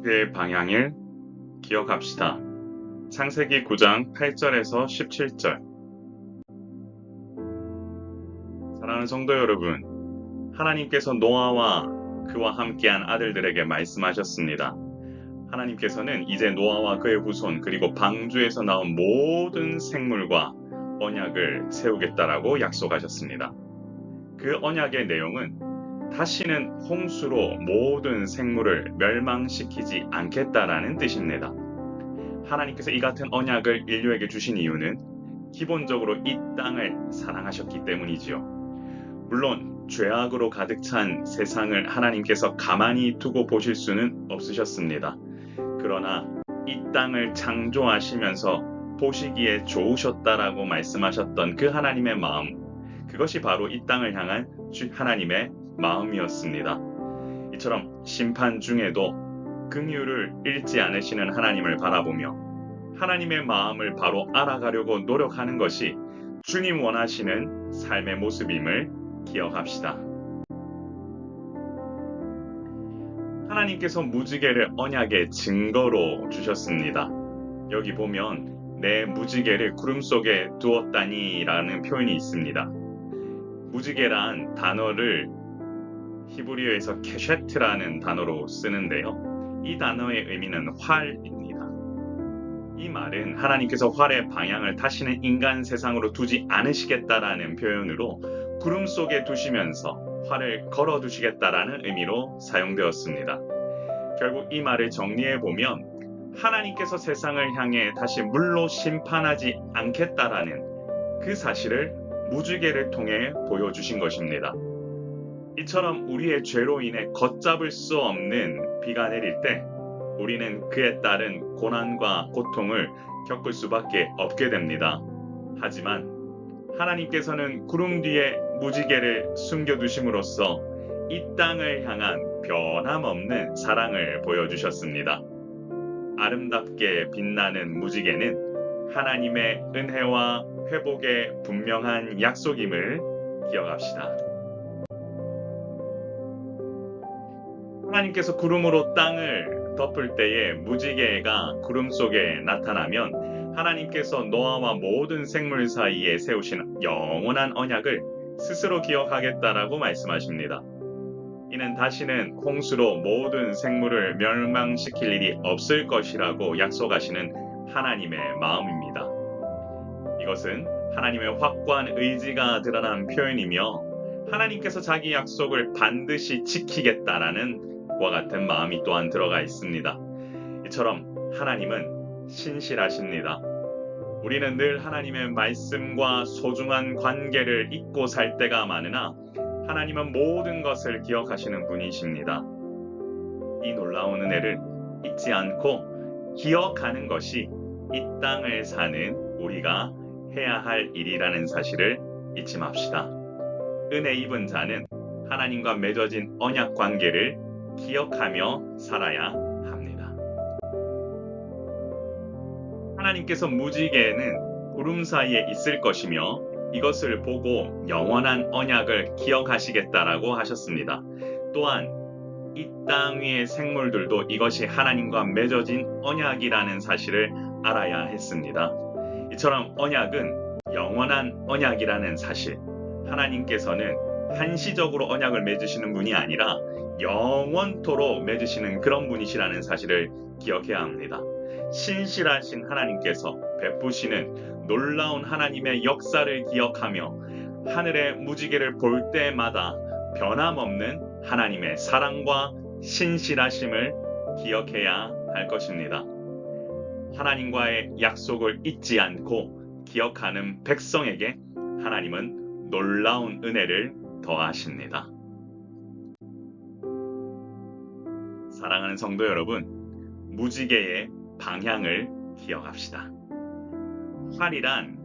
무지개의 방향을 기억합시다. 창세기 9장 8절에서 17절. 사랑하는 성도 여러분, 하나님께서 노아와 그와 함께한 아들들에게 말씀하셨습니다. 하나님께서는 이제 노아와 그의 후손 그리고 방주에서 나온 모든 생물과 언약을 세우겠다라고 약속하셨습니다. 그 언약의 내용은 다시는 홍수로 모든 생물을 멸망시키지 않겠다라는 뜻입니다. 하나님께서 이 같은 언약을 인류에게 주신 이유는 기본적으로 이 땅을 사랑하셨기 때문이지요. 물론 죄악으로 가득 찬 세상을 하나님께서 가만히 두고 보실 수는 없으셨습니다. 그러나 이 땅을 창조하시면서 보시기에 좋으셨다라고 말씀하셨던 그 하나님의 마음, 그것이 바로 이 땅을 향한 하나님의 마음이었습니다. 이처럼 심판 중에도 긍휼을 잃지 않으시는 하나님을 바라보며 하나님의 마음을 바로 알아가려고 노력하는 것이 주님 원하시는 삶의 모습임을 기억합시다. 하나님께서 무지개를 언약의 증거로 주셨습니다. 여기 보면 내 무지개를 구름 속에 두었다니 라는 표현이 있습니다. 무지개란 단어를 히브리어에서 케셰트라는 단어로 쓰는데요. 이 단어의 의미는 활입니다. 이 말은 하나님께서 활의 방향을 다시는 인간 세상으로 두지 않으시겠다라는 표현으로 구름 속에 두시면서 활을 걸어두시겠다라는 의미로 사용되었습니다. 결국 이 말을 정리해보면 하나님께서 세상을 향해 다시 물로 심판하지 않겠다라는 그 사실을 무지개를 통해 보여주신 것입니다. 이처럼 우리의 죄로 인해 걷잡을 수 없는 비가 내릴 때 우리는 그에 따른 고난과 고통을 겪을 수밖에 없게 됩니다. 하지만 하나님께서는 구름 뒤에 무지개를 숨겨두심으로써 이 땅을 향한 변함없는 사랑을 보여주셨습니다. 아름답게 빛나는 무지개는 하나님의 은혜와 회복의 분명한 약속임을 기억합시다. 하나님께서 구름으로 땅을 덮을 때에 무지개가 구름 속에 나타나면 하나님께서 노아와 모든 생물 사이에 세우신 영원한 언약을 스스로 기억하겠다라고 말씀하십니다. 이는 다시는 홍수로 모든 생물을 멸망시킬 일이 없을 것이라고 약속하시는 하나님의 마음입니다. 이것은 하나님의 확고한 의지가 드러난 표현이며 하나님께서 자기 약속을 반드시 지키겠다라는 와 같은 마음이 또한 들어가 있습니다. 이처럼 하나님은 신실하십니다. 우리는 늘 하나님의 말씀과 소중한 관계를 잊고 살 때가 많으나 하나님은 모든 것을 기억하시는 분이십니다. 이 놀라운 은혜를 잊지 않고 기억하는 것이 이 땅을 사는 우리가 해야 할 일이라는 사실을 잊지 맙시다. 은혜 입은 자는 하나님과 맺어진 언약 관계를 기억하며 살아야 합니다. 하나님께서 무지개는 구름 사이에 있을 것이며 이것을 보고 영원한 언약을 기억하시겠다라고 하셨습니다. 또한 이 땅 위의 생물들도 이것이 하나님과 맺어진 언약이라는 사실을 알아야 했습니다. 이처럼 언약은 영원한 언약이라는 사실, 하나님께서는 한시적으로 언약을 맺으시는 분이 아니라 영원토록 맺으시는 그런 분이시라는 사실을 기억해야 합니다. 신실하신 하나님께서 베푸시는 놀라운 하나님의 역사를 기억하며 하늘의 무지개를 볼 때마다 변함없는 하나님의 사랑과 신실하심을 기억해야 할 것입니다. 하나님과의 약속을 잊지 않고 기억하는 백성에게 하나님은 놀라운 은혜를 더하십니다. 사랑하는 성도 여러분, 무지개의 방향을 기억합시다. 활이란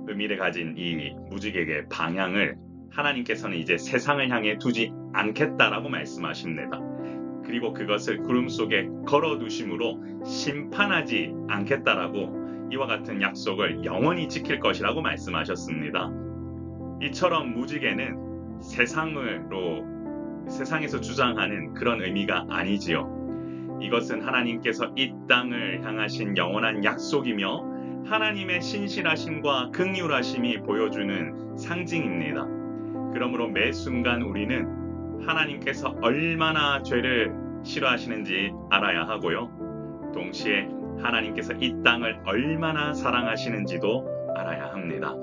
의미를 가진 이 무지개의 방향을 하나님께서는 이제 세상을 향해 두지 않겠다라고 말씀하십니다. 그리고 그것을 구름 속에 걸어두심으로 심판하지 않겠다라고 이와 같은 약속을 영원히 지킬 것이라고 말씀하셨습니다. 이처럼 무지개는 세상에서 주장하는 그런 의미가 아니지요. 이것은 하나님께서 이 땅을 향하신 영원한 약속이며 하나님의 신실하심과 긍휼하심이 보여주는 상징입니다. 그러므로 매 순간 우리는 하나님께서 얼마나 죄를 싫어하시는지 알아야 하고요. 동시에 하나님께서 이 땅을 얼마나 사랑하시는지도 알아야 합니다.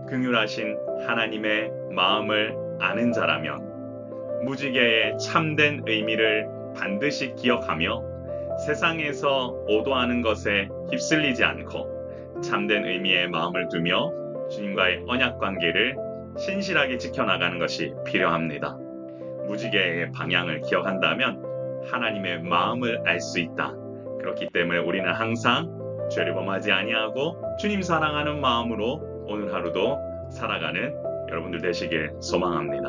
긍휼하신 하나님의 마음을 아는 자라면 무지개의 참된 의미를 반드시 기억하며 세상에서 오도하는 것에 휩쓸리지 않고 참된 의미의 마음을 두며 주님과의 언약 관계를 신실하게 지켜나가는 것이 필요합니다. 무지개의 방향을 기억한다면 하나님의 마음을 알 수 있다. 그렇기 때문에 우리는 항상 죄를 범하지 아니하고 주님 사랑하는 마음으로 오늘 하루도 살아가는 여러분들 되시길 소망합니다.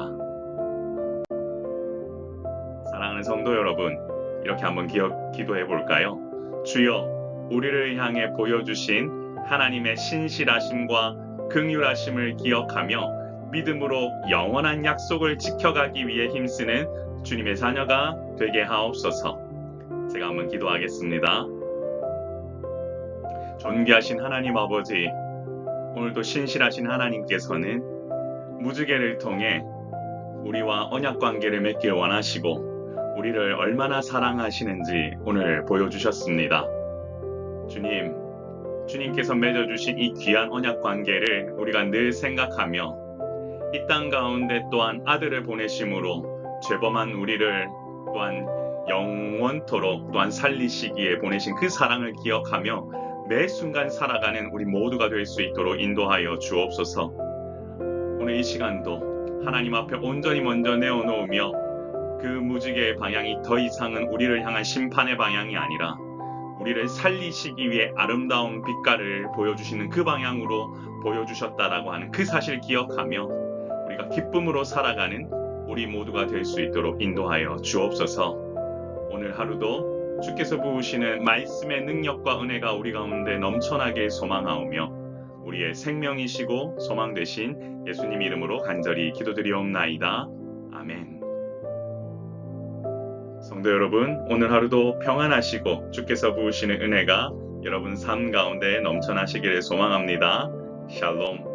사랑하는 성도 여러분, 이렇게 한번 기도해 볼까요? 주여, 우리를 향해 보여주신 하나님의 신실하심과 긍휼하심을 기억하며 믿음으로 영원한 약속을 지켜가기 위해 힘쓰는 주님의 자녀가 되게 하옵소서. 제가 한번 기도하겠습니다. 존귀하신 하나님 아버지, 오늘도 신실하신 하나님께서는 무지개를 통해 우리와 언약 관계를 맺길 원하시고 우리를 얼마나 사랑하시는지 오늘 보여주셨습니다. 주님께서 맺어주신 이 귀한 언약 관계를 우리가 늘 생각하며 이 땅 가운데 또한 아들을 보내심으로 죄범한 우리를 또한 영원토록 또한 살리시기에 보내신 그 사랑을 기억하며 매 순간 살아가는 우리 모두가 될 수 있도록 인도하여 주옵소서. 오늘 이 시간도 하나님 앞에 온전히 먼저 내어놓으며 그 무지개의 방향이 더 이상은 우리를 향한 심판의 방향이 아니라 우리를 살리시기 위해 아름다운 빛깔을 보여주시는 그 방향으로 보여주셨다라고 하는 그 사실을 기억하며 우리가 기쁨으로 살아가는 우리 모두가 될 수 있도록 인도하여 주옵소서. 오늘 하루도 주께서 부으시는 말씀의 능력과 은혜가 우리 가운데 넘쳐나길 소망하오며 우리의 생명이시고 소망 되신 예수님 이름으로 간절히 기도드리옵나이다. 아멘. 성도 여러분, 오늘 하루도 평안하시고 주께서 부으시는 은혜가 여러분 삶 가운데 넘쳐나시기를 소망합니다. 샬롬.